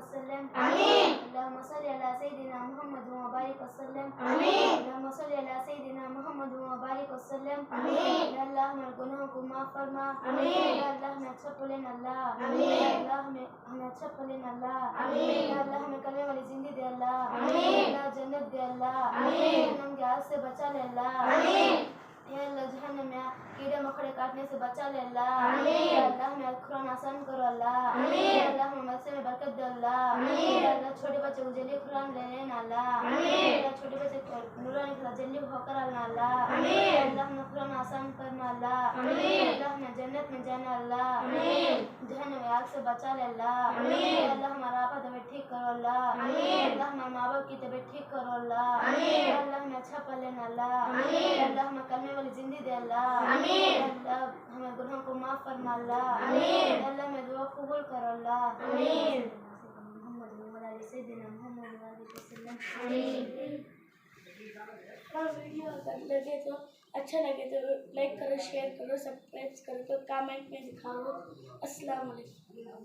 वसल्लम। आमीन। अल्लाहुम्मा सल्लि अला सय्यिदिना मुहम्मद व बारिक वसल्लम। आमीन। अल्लाहुम्मा सल्लि अला सय्यिदिना मुहम्मद व बारिक वसल्लम। आमीन। या अल्लाह हमारे गुनाहों को माफ फरमा। आमीन। या अल्लाह हमें अच्छा पलेन अल्लाह। आमीन। या अल्लाह हमें अच्छा पलेन अल्लाह। आमीन। या अल्लाह हमें कलमे वाली जिंदगी दे अल्लाह। आमीन। या अल्लाह जन्नत दे अल्लाह। आमीन। जहन्नम के आग से बचा ले अल्लाह। आमीन। या अल्लाह जहन्नम में कीड़े मकोड़े काटने से बचा ले अल्लाह। आमीन। या अल्लाह हमें कुरान आसान करो अल्लाह। आमीन। या अल्लाह हमें मदरसे में बरकत दे अल्लाह। आमीन। या अल्लाह छोटे बच्चे को जल्दी कुरान ले लेना अल्लाह। आमीन। या अल्लाह छोटे बच्चे को नूरानी के साथ जल्दी होकर आना अल्लाह। आमीन। या अल्लाह हमें कुरान आसान करना अल्लाह। आमीन। या अल्लाह हमें जन्नत में जाना अल्लाह। आमीन। जहन्नम में आग से बचा ले अल्लाह। आमीन। या अल्लाह हमारा आपा तबीयत ठीक करो अल्लाह। आमीन। या अल्लाह हमारे माँ बाप की तबीयत ठीक करो अल्लाह। आमीन। या अल्लाह हमें अच्छा पलेन अल्लाह। आमीन। या अल्लाह हमें कलमे वाली जिंदगी दे अल्लाह। आमीन। या अल्लाह हमें गुनाहों को माफ फरमा अल्लाह। आमीन। या अल्लाह हमें दुआ कबूल करो अल्लाह। आमीन। मोहम्मद व अली सय्यिदिना मुहम्मद व आलिहि वसल्लम। आमीन। और वीडियो अगर लगे तो अच्छा लगे तो लाइक करो, शेयर करो, सब्सक्राइब करो, तो कमेंट में दिखाओ। अस्सलाम वालेकुम।